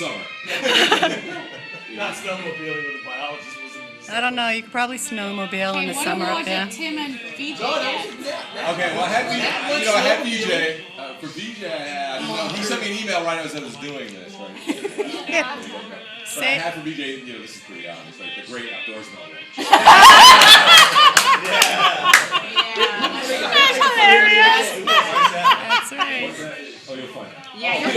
summer. Not snowmobiling with a biologist was in the I don't know. You could probably snowmobile in the What summer up was there. it Tim and BJ did? Okay, well, I had BJ. For BJ, he sent me an email right as I was doing this, right? Yeah. But I had for BJ, this is pretty obvious, like the great outdoorsman. That's hilarious. That's right. Oh, you'll find out. Yeah, you're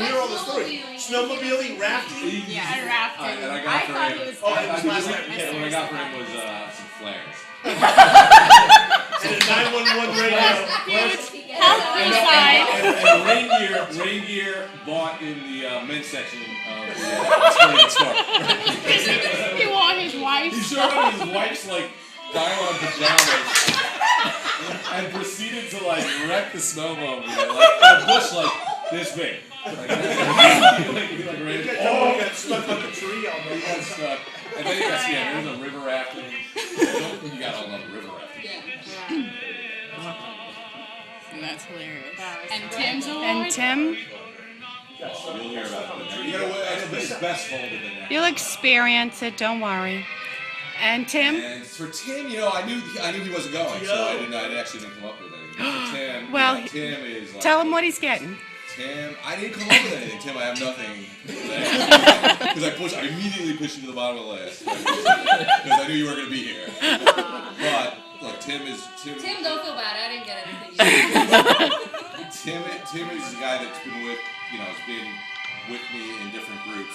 hear all the story. Snowmobiling, rafting. Yeah, rafting. And I I got for thought him. he was. Oh, it was last night. Yeah, what I got for him was some flares. And a 911 radio. Help inside. And rain gear bought in the men's section of the sporting store. He wore his wife's. He showed up in his wife's like nylon pajamas and proceeded to like wreck the snowmobile like a bush like this big. Like, Got stuck like a tree on he got stuck. And then there's a river rafting. You got all love river rafting. That's hilarious. And Tim's award? And Tim, You'll hear about it. You gotta wait. It's best folded in that. you'll experience it. Don't worry. And Tim? And for Tim, I knew he wasn't going, so I actually didn't come up with anything. For Tim, Well, Tim is like. Tell him what he's getting. Tim, I didn't come up with anything. Tim, I have nothing. Because I immediately pushed you to the bottom of the list. Because I knew you were going to be here. But, look, Tim, don't feel bad. I didn't get anything. Tim is the guy that's been with, has been with me in different groups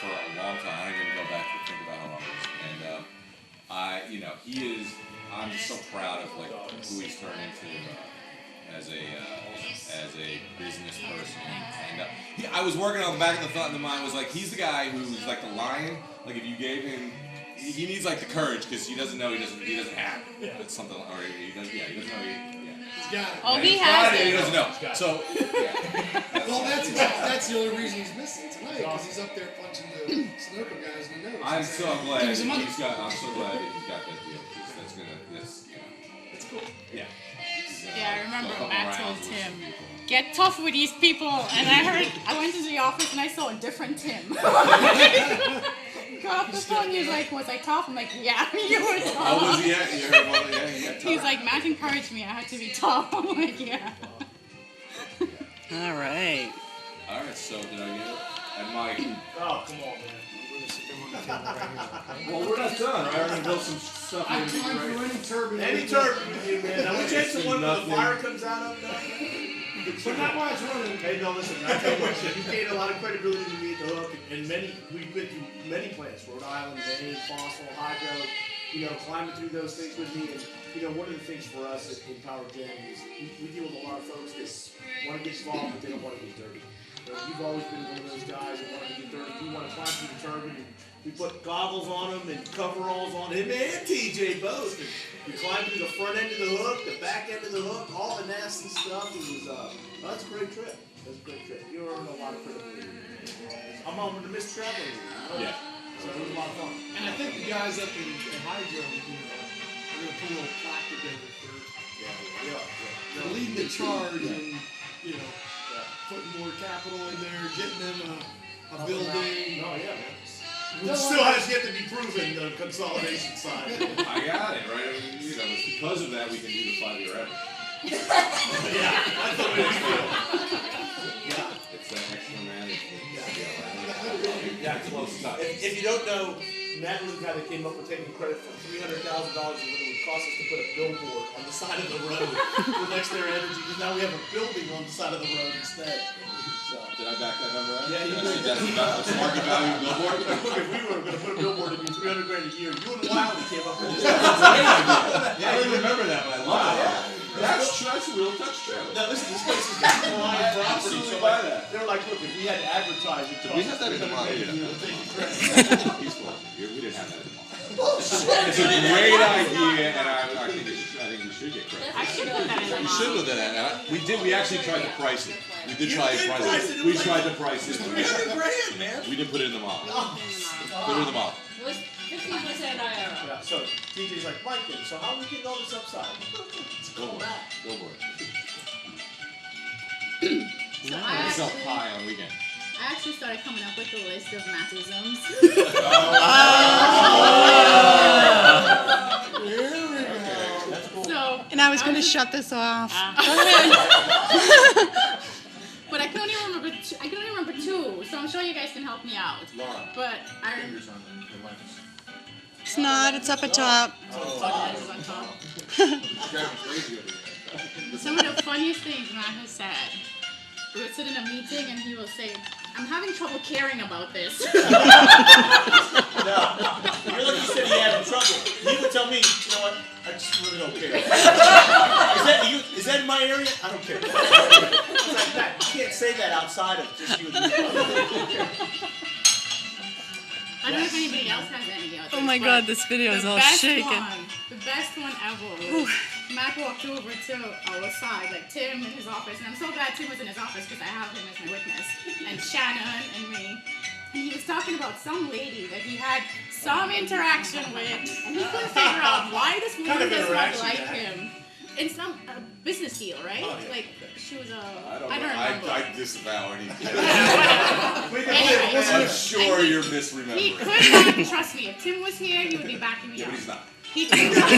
for a long time. I didn't go back to think about how long it was. And, he is, I'm just so proud of, like, who he's turned into as a business person. And I was working on the back of the thought in the mind was like, he's the guy who's like the lion. Like if you gave him, he needs like the courage because he doesn't know he doesn't have it. It's something, or he doesn't know He's got it. Oh, he has He it. doesn't know. So, Well, that's the only reason he's missing tonight, because he's up there punching the snooker guys in the nose. I'm so glad Give him some money. I'm so glad that he's got that deal. That's cool. Yeah. Yeah, I remember Matt told Tim, get tough with these people. And I went into the office and I saw a different Tim. Got off the phone, he was like, was I tough? I'm like, yeah, you were tough. Oh, was he at? You heard about it? Yeah, he got He's like, Matt encouraged me, I had to be tough. I'm like, yeah. All right. All right, so did I get it? And Mike. Oh, come on, man. Well, we're not done, right? We're going to build some stuff in. I'm trying for any turbine. Any turbine with you, man. Now, we chance the one where the fire comes out of now. But not while it's running. Hey, no, listen, I tell you what, you gained a lot of credibility to me at the hook, and we've been through many plants, Rhode Island, Maine, Fossil, Hydro, climbing through those things with me, and, one of the things for us in Power Gen is we deal with a lot of folks that want to get involved, but they don't want to get dirty. You've always been one of those guys that want to get dirty. You want to climb through the turbine, and we put goggles on them and coveralls on him and TJ both. And we climbed through the front end of the hook, the back end of the hook, all the nasty stuff. It was, that's a great trip. That's a great trip. You earned a lot of credibility. I'm on with the Miss Travel. Yeah. So it was a lot of fun. And I think the guys up in Hydro, are going to put a little plaque together for leading the charge and, putting more capital in there, getting them a building. Oh, yeah, man. It still has yet to be proven, the consolidation side. I got it, right? I mean, it's because of that we can do the 5-year average. Yeah, that's the way to feel. Yeah. It's that extra management. Yeah, close enough. If you don't know, Matt was the guy that came up with taking credit for $300,000 of what it would cost us to put a billboard on the side of the road for Next Air Energy, because now we have a building on the side of the road instead. So. Did I back that number up? Yeah, you did. That's the market value of billboard? Look, if we were going to put a billboard, it'd be $300,000 a year. You and Wiley came up with this. Yeah, I don't remember that, but I love it. That's true. That's real. That's true. Now listen, this place is got prime property. Absolutely So buy that. they were like, look, if we had to advertise it, We have that in the model. Peaceful. We didn't have that in the model. It's a great idea, and I think we should get credit. I should put that in the We should model. look at that. We did. We actually tried to price it. We did try to price it. We tried to price it. $300,000, man. We didn't put it in the model. Put it in the model. It was 15% IRR. Yeah, so TJ's like, Mike, so how are we getting all this upside? Billboard. Billboard. So We sell pie on weekend. actually started coming up with a list of Mattisms. There we go. So, And I was going to shut this off. but I can only remember two. So I'm sure you guys can help me out. Laura, But I remember. fingers on the lens. It's not. It's up at top. Is on top. It's driving crazy over here. Some of the funniest things Matt has said. We would sit in a meeting and he will say, "I'm having trouble caring about this." No. You're lucky you said he had trouble. He would tell me, you know what? I just really don't care. Is that in my area? I don't care. It's like that. You can't say that outside of just you and me. I don't know if anybody else has any of Oh my this, God, but this video is the all best shaken. The best one ever was Matt walked over to our side, like Tim in his office, and I'm so glad Tim was in his office because I have him as my witness, and Shannon and me. And he was talking about some lady that he had some interaction with, and he couldn't figure out why this woman Kind of does not interaction, like yeah. him. In some business deal, right? Oh, yeah. Like she was a. I don't I know. don't remember. I disavow any. Anyway, I'm sure and you're he misremembering. could not trust me. If Tim was here, he would be backing me Yeah, up. but he's not. He could not.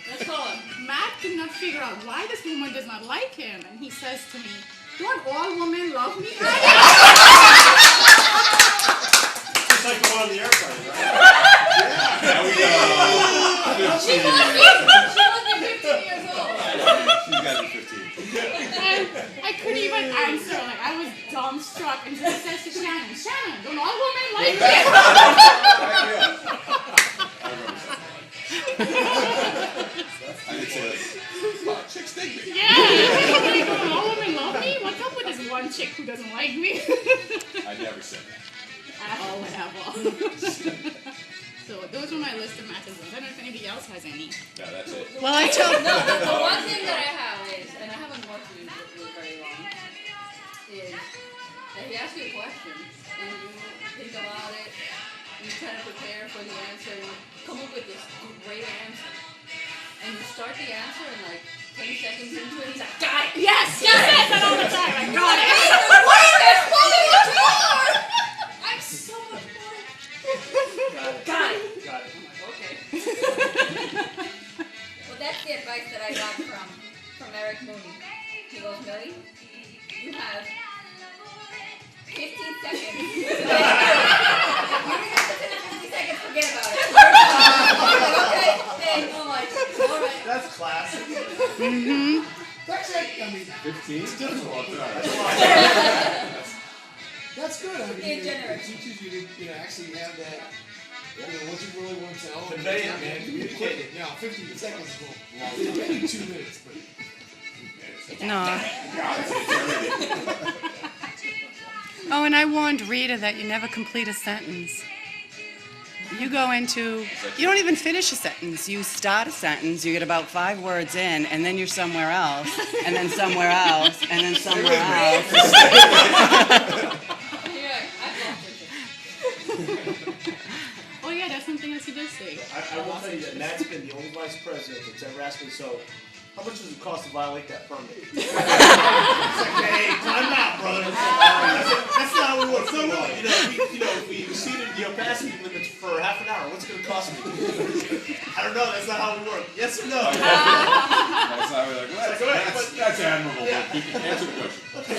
Let's call him. Matt could not figure out why this woman does not like him, and he says to me, "Don't all women love me?" Just like the one on the airplane, right? Now we go. She must be 15 years old. She's got to be 15. And I couldn't even answer. Like I was dumbstruck, and he says to Shannon, "Shannon, don't all women like me?" I did say that. Chicks dig me. Yeah, like, don't all women love me? What's up with this one chick who doesn't like me? I never said that. Oh, whatever. So those were my list of Mattisms. I don't know if anybody else has any. No, that's it. Well, I told. No, the one thing that I have is, and I haven't worked with you very long, is that he asks you a question, and you think about it, you try to prepare for the answer, and you come up with this great answer. And you start the answer, and like 10 seconds into it, he's like, "Got it! Yes, he says that all the time. I got it. Wait, there's so much more! I'm so much more. Got it. Got it. I'm like, okay. Well, that's the advice that I got from Eric Mooney. He goes, "Millie, you have 15 seconds. You don't have to finish 50 seconds, forget about it." I'm like, okay, thanks. I'm like, all right. That's classic. That's it. I mean, 15? it's difficult. That's good. I mean, Being it generous. teaches you to actually have that. What you really want to tell. Convey it, man. Communicate it. Now, 15 seconds is a long. Maybe 2 minutes, but. No. Oh, and I warned Rita that you never complete a sentence. You go into, you don't even finish a sentence. You start a sentence, you get about 5 words in, and then you're somewhere else, and then somewhere else, and then somewhere else. Yeah, I've lost it. Oh yeah, that's something else he does say. I will tell you that Matt's been the only vice president that's ever asked me, so how much does it cost to violate that permit? It's like, hey, time out, brother. That's not how we work. So, if we exceeded the opacity limits for half an hour, what's it going to cost me? I don't know. That's not how we work. Yes or no? That's how we're like, It's like, that's admirable. Yeah. But you can answer the question.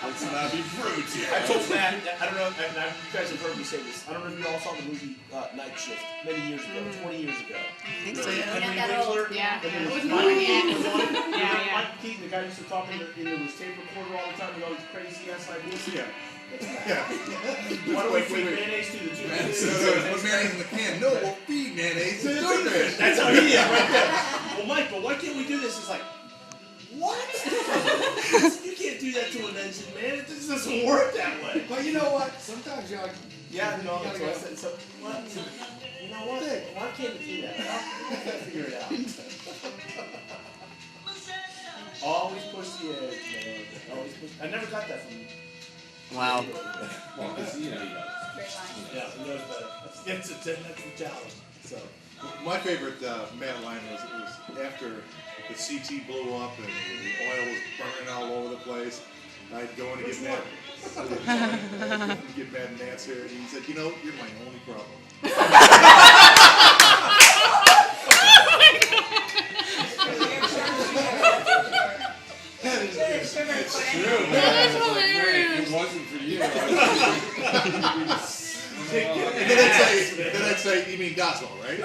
Let's not be rude here. I told Matt, I don't know, and you guys have heard me say this. I don't know if you all saw the movie Night Shift many years ago, 20 years ago. I think so, yeah. Henry Yeah, that Winkler. Yeah, And yeah. then It was Mike moving Keaton it. was on it. Yeah. Mike Keaton, the guy who used to talk into his tape recorder all the time with all these crazy ass ideas. Yeah. Why do we feed mayonnaise to the Jews? Put mayonnaise in the can. No, we'll feed mayonnaise to the goldfish. That's how he is right there. Well, Mike, but why can't we do this? It's like, what? You can't do that to an engine, man. It just doesn't work that way. But you know what? Sometimes you Yeah, no, you that's gotta what I go. said. So, what? You know what? Why can't we do that? I'll figure it out. Always push the edge, man. Always push. I never got that from you. Wow. Well, 'cause, he knows. Great line. Yeah, he knows better. That's the challenge. So, My favorite Matt line was after the CT blew up and the oil was burning all over the place. place. I'd go in and get mad. Get mad and answer, and he said, "You know, you're my only problem." It's true. That's It was like, hilarious. "Wait, it wasn't for you. And then I'd say, "You mean Goswell, right?"